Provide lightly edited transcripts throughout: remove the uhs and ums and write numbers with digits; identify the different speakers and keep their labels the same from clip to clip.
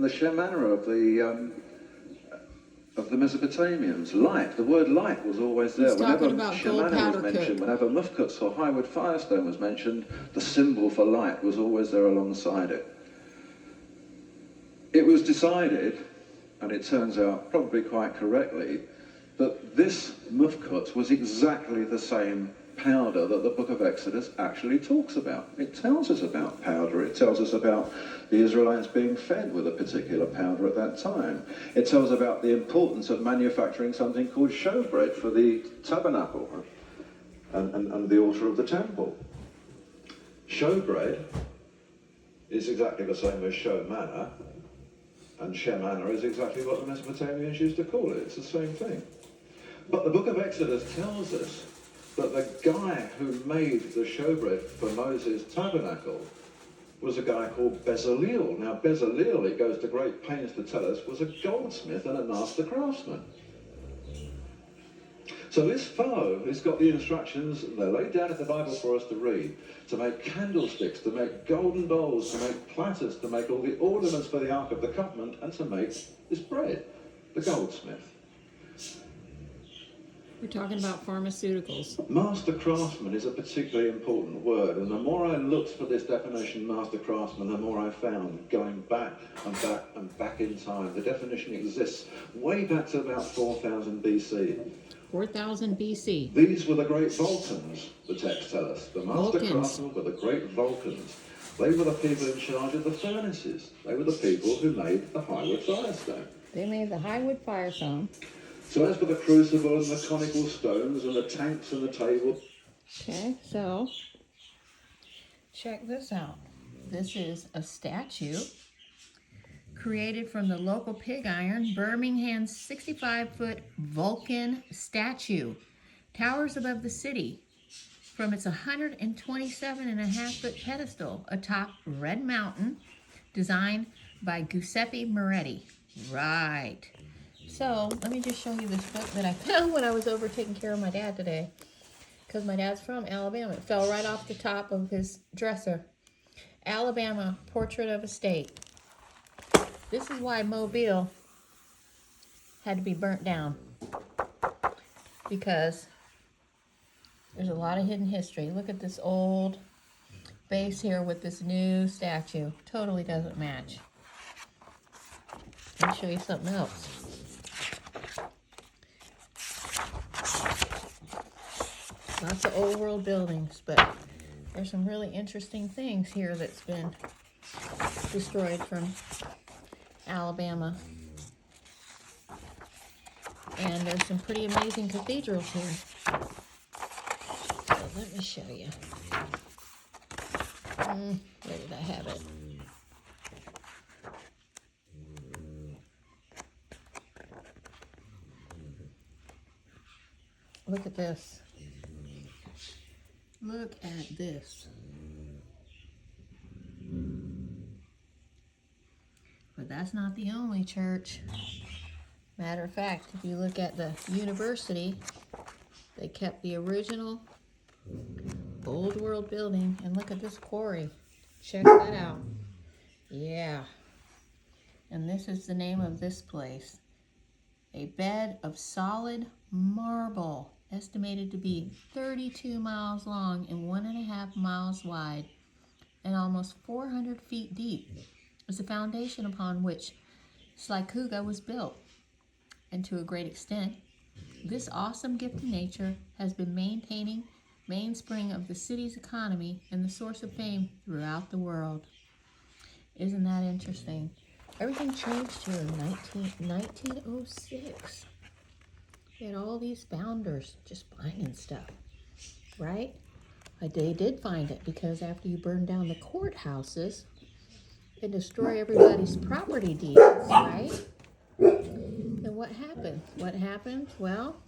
Speaker 1: the Shemana of the Mesopotamians. Light, the word light was always there.
Speaker 2: He's
Speaker 1: whenever
Speaker 2: talking about gold
Speaker 1: Shemana
Speaker 2: powder
Speaker 1: was mentioned,
Speaker 2: coat.
Speaker 1: whenever Mufkuts or Highwood Firestone was mentioned, the symbol for light was always there alongside it. It was decided, and it turns out probably quite correctly, that this Mufkut was exactly the same powder that the book of Exodus actually talks about. It tells us about powder. It tells us about the Israelites being fed with a particular powder at that time. It tells about the importance of manufacturing something called showbread for the tabernacle and the altar of the temple. Showbread is exactly the same as show manna, and Shemana is exactly what the Mesopotamians used to call it. It's the same thing. But the book of Exodus tells us that the guy who made the showbread for Moses' tabernacle was a guy called Bezaleel. Now, Bezaleel, it goes to great pains to tell us, was a goldsmith and a master craftsman. So this fellow who's got the instructions, they're laid down in the Bible for us to read, to make candlesticks, to make golden bowls, to make platters, to make all the ornaments for the Ark of the Covenant, and to make this bread, the goldsmith.
Speaker 2: We're talking about pharmaceuticals.
Speaker 1: Master craftsman is a particularly important word, and the more I looked for this definition, master craftsman, the more I found, going back and back and back in time. The definition exists way back to about 4000 BC.
Speaker 2: 4000 BC.
Speaker 1: These were the great Vulcans, the texts tell us. The master
Speaker 2: Vulcans.
Speaker 1: craftsmen were the great Vulcans. They were the people in charge of the furnaces. They were the people who made the Highwood Firestone.
Speaker 2: They made the Highwood Firestone.
Speaker 1: So as for the crucible and the conical stones and the tanks and the table.
Speaker 2: Okay, so check this out. This is a statue created from the local pig iron, Birmingham's 65-foot Vulcan statue. Towers above the city from its 127.5-foot pedestal atop Red Mountain, designed by Giuseppe Moretti. Right. So, let me just show you this book that I found when I was over taking care of my dad today. Because my dad's from Alabama. It fell right off the top of his dresser. Alabama, Portrait of a State. This is why Mobile had to be burnt down. Because there's a lot of hidden history. Look at this old base here with this new statue. Totally doesn't match. Let me show you something else. Lots of old world buildings, but there's some really interesting things here that's been destroyed from Alabama. And there's some pretty amazing cathedrals here. So let me show you. Where did I have it? Look at this. Look at this. But that's not the only church. Matter of fact, if you look at the university, they kept the original old world building. And look at this quarry. Check that out. Yeah. And this is the name of this place. A bed of solid marble, estimated to be 32 miles long and 1.5 miles wide and almost 400 feet deep, is the foundation upon which Slykuga was built. And to a great extent, this awesome gift of nature has been maintaining mainspring of the city's economy and the source of fame throughout the world. Isn't that interesting? Everything changed here in 1906. We had all these founders just finding stuff, right? They did find it because after you burn down the courthouses and destroy everybody's property deeds, right? Then what happened? What happened? Well,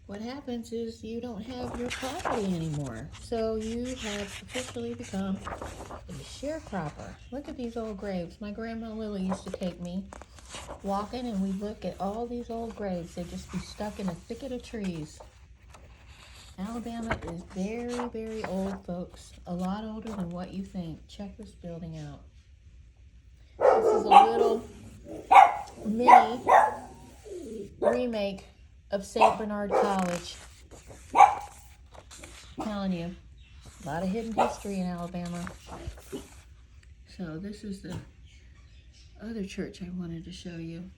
Speaker 2: what happens is you don't have your property anymore. So you have officially become a sharecropper. Look at these old graves. My grandma Lily used to take me walking and we'd look at all these old graves. They'd just be stuck in a thicket of trees. Alabama is very, very old, folks. A lot older than what you think. Check this building out. This is a little mini remake of St. Bernard College. I'm telling you, a lot of hidden history in Alabama. So this is the other church I wanted to show you.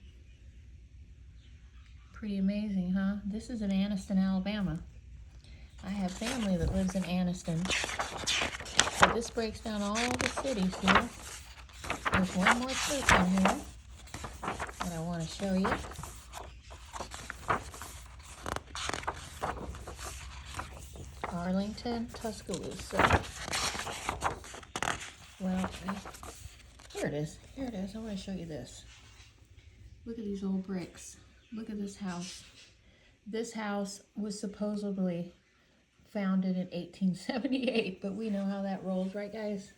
Speaker 2: Pretty amazing, huh? This is in Anniston, Alabama. I have family that lives in Anniston. So this breaks down all the cities here. There's one more church in here that I want to show you. Arlington, Tuscaloosa. Well, here it is. Here it is. I want to show you this. Look at these old bricks. Look at this house. This house was supposedly founded in 1878, but we know how that rolls, right, guys?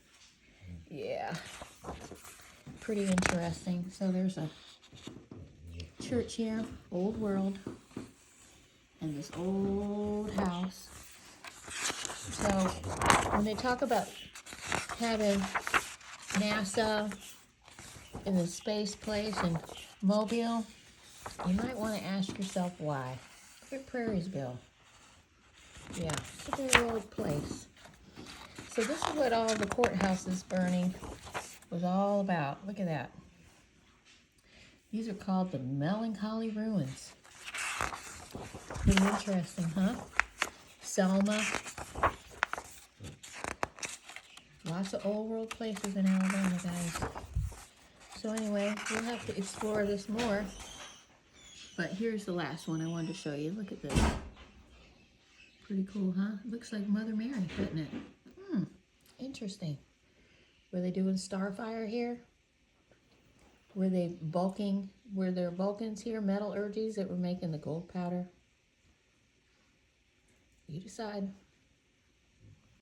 Speaker 2: Yeah. Pretty interesting. So there's a church here, old world, and this old house. So when they talk about having NASA in the space place in Mobile, you might want to ask yourself why. Look at Prairiesville. Yeah, it's a very old place. So this is what all the courthouses burning was all about. Look at that. These are called the Melancholy Ruins. Pretty interesting, huh? Selma. Lots of old world places in Alabama, guys. So anyway, we'll have to explore this more. But here's the last one I wanted to show you. Look at this. Pretty cool, huh? Looks like Mother Mary, doesn't it? Interesting. Were they doing Starfire here? Were there Vulcans here, metallurgies that were making the gold powder? You decide.